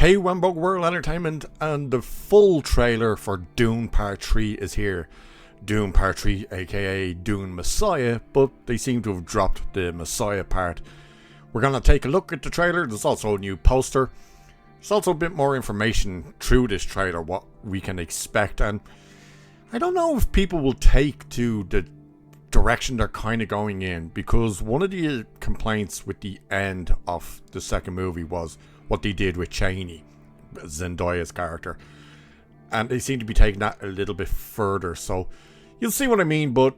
Hey Wembug World Entertainment, and the full trailer for Dune Part 3 is here. Dune Part 3, aka Dune Messiah, but they seem to have dropped the Messiah part. We're going to take a look at the trailer. There's also a new poster. There's also a bit more information through this trailer, what we can expect, and I don't know if people will take to the direction they're kind of going in, because one of the complaints with the end of the second movie was what they did with Cheney, Zendaya's character, and they seem to be taking that a little bit further, so you'll see what I mean. But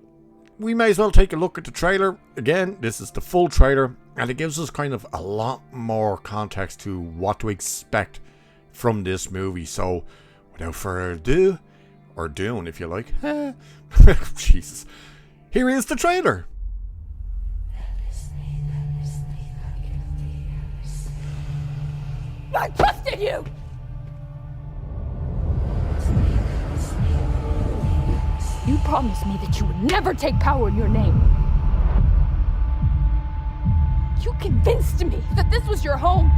we may as well take a look at the trailer. Again, this is the full trailer, and it gives us kind of a lot more context to what to expect from this movie. So without further ado, or Dune if you like, Jesus, here is the trailer. I trusted you! You promised me that you would never take power in your name. You convinced me that this was your home.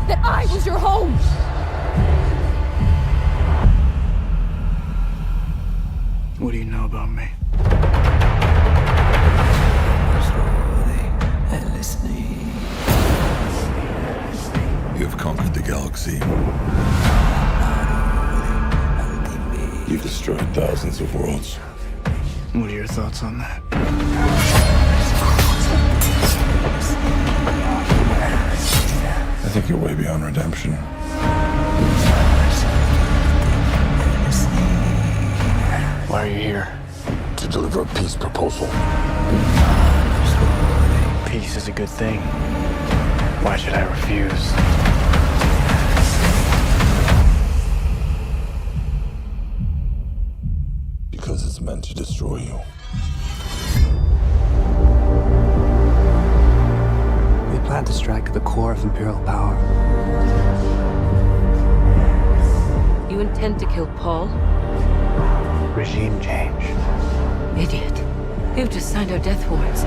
That I was your home. What do you know about me? You have conquered the galaxy. You've destroyed thousands of worlds. What are your thoughts on that? I think you're way beyond redemption. Why are you here? To deliver a peace proposal. Peace is a good thing. Why should I refuse? Because it's meant to destroy you. We plan to strike at the core of Imperial power. You intend to kill Paul? Regime change. Idiot. You've just signed our death warrants.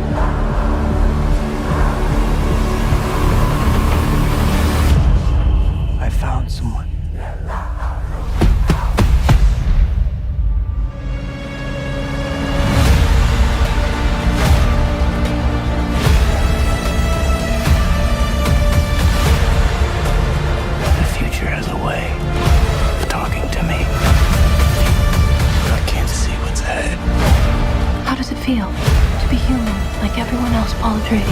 I found someone. The future has a way of talking to me. I can't see what's ahead. How does it feel to be human like everyone else, Paul Atreides?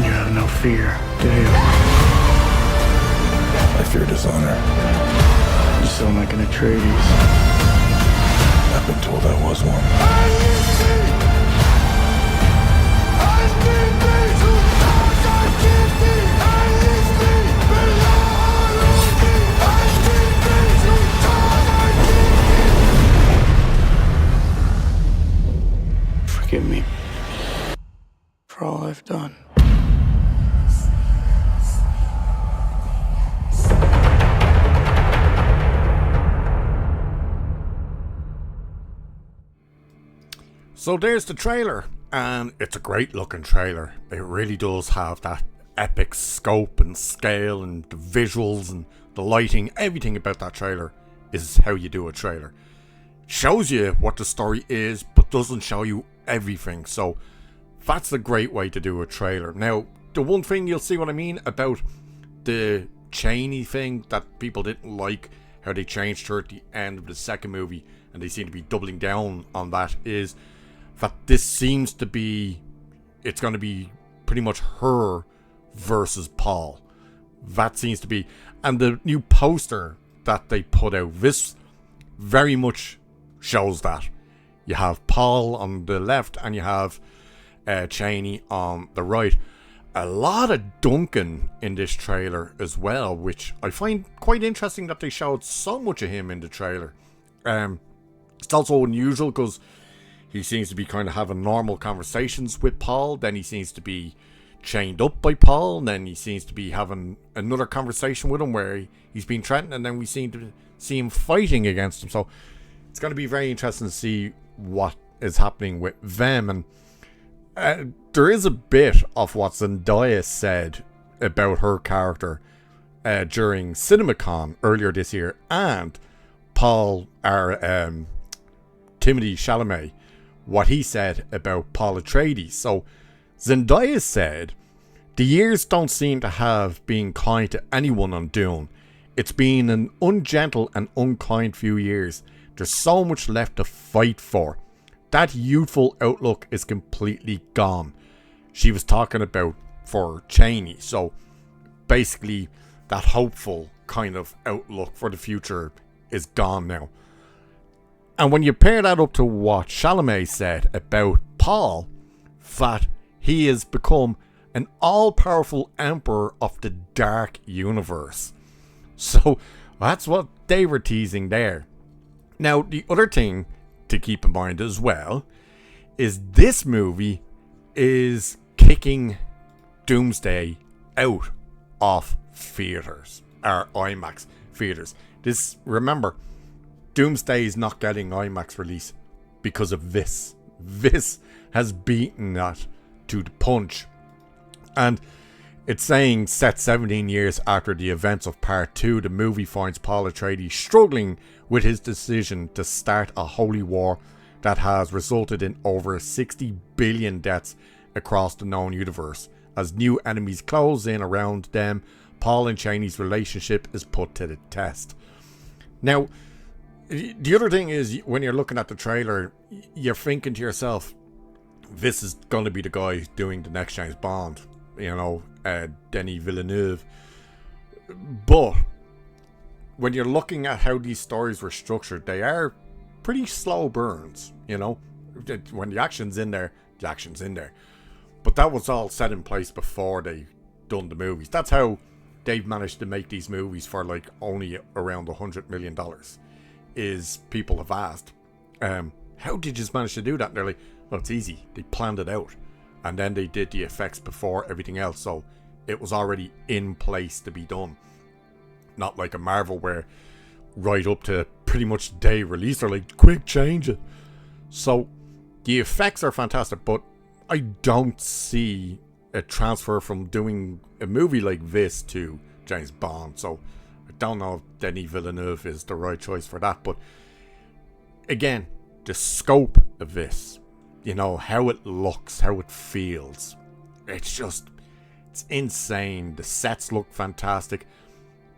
You have no fear, do you? I fear dishonor. You sound like an Atreides. I've been told I was one. Forgive me for all I've done. So there's the trailer, and it's a great looking trailer. It really does have that epic scope and scale, and the visuals and the lighting. Everything about that trailer is how you do a trailer. Shows you what the story is, but doesn't show you everything. So that's a great way to do a trailer. Now, the one thing, you'll see what I mean about the Cheney thing that people didn't like, how they changed her at the end of the second movie, and they seem to be doubling down on that, is that this seems to be, it's going to be pretty much her versus Paul. That seems to be, and the new poster that they put out, this very much shows that. You have Paul on the left, and you have Cheney on the right. A lot of Duncan in this trailer as well, which I find quite interesting that they showed so much of him in the trailer. It's also unusual because he seems to be kind of having normal conversations with Paul, then he seems to be chained up by Paul, and then he seems to be having another conversation with him where he's been threatened, and then we seem to see him fighting against him. So it's going to be very interesting to see what is happening with them. And There is a bit of what Zendaya said about her character during CinemaCon earlier this year, and Timothée Chalamet, what he said about Paul Atreides. So Zendaya said, "The years don't seem to have been kind to anyone on Dune. It's been an ungentle and unkind few years. There's so much left to fight for. That youthful outlook is completely gone." She was talking about for Chaney. So basically that hopeful kind of outlook for the future is gone now. And when you pair that up to what Chalamet said about Paul, that he has become an all-powerful emperor of the dark universe. So that's what they were teasing there. Now, the other thing to keep in mind as well is this movie is kicking Doomsday out of theaters, or IMAX theaters. Remember, Doomsday is not getting IMAX release because of this. This has beaten that to the punch. And it's saying, set 17 years after the events of Part 2, the movie finds Paul Atreides struggling with his decision to start a holy war that has resulted in over 60 billion deaths across the known universe. As new enemies close in around them, Paul and Chaney's relationship is put to the test. Now, the other thing is, when you're looking at the trailer, you're thinking to yourself, this is going to be the guy doing the next James Bond, Denis Villeneuve. But when you're looking at how these stories were structured, they are pretty slow burns, When the action's in there, the action's in there. But that was all set in place before they done the movies. That's how they've managed to make these movies for only around $100 million. Is people have asked, how did you just manage to do that? And they're like, well, it's easy. They planned it out. And then they did the effects before everything else. So it was already in place to be done. Not like a Marvel where right up to pretty much the day release, they're like, quick, change it. So the effects are fantastic, but I don't see a transfer from doing a movie like this to James Bond. So I don't know if Denis Villeneuve is the right choice for that. But again, the scope of this, how it looks, how it feels, it's insane. The sets look fantastic.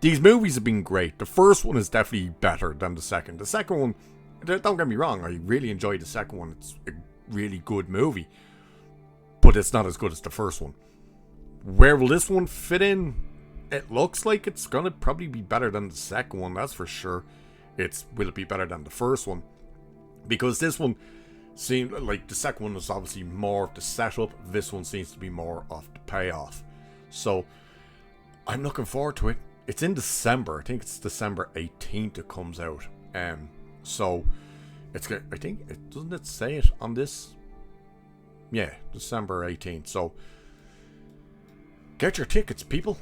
These movies have been great. The first one is definitely better than the second. The second one, don't get me wrong, I really enjoyed the second one. It's a really good movie. But it's not as good as the first one. Where will this one fit in? It looks like it's going to probably be better than the second one, that's for sure. Will it be better than the first one? Because this one seemed like the second one was obviously more of the setup. This one seems to be more of the payoff. So I'm looking forward to it. It's in December. I think it's December 18th it comes out. So it's good. I think doesn't it say it on this? Yeah, December 18th. So get your tickets, people.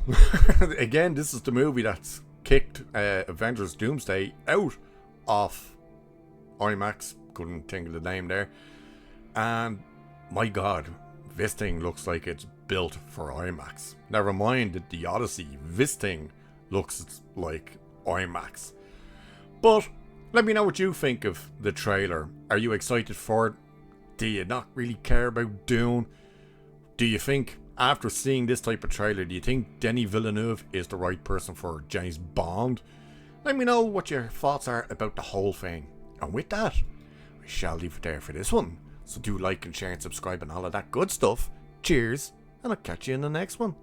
Again, this is the movie that's kicked Avengers Doomsday out of IMAX. Couldn't think of the name there. And my God, this thing looks like it's built for IMAX. Never mind the Odyssey. This thing looks like IMAX. But let me know what you think of the trailer. Are you excited for it? Do you not really care about Dune? Do you think, after seeing this type of trailer, do you think Denis Villeneuve is the right person for James Bond? Let me know what your thoughts are about the whole thing. And with that, I shall leave it there for this one. So do like and share and subscribe and all of that good stuff. Cheers, and I'll catch you in the next one.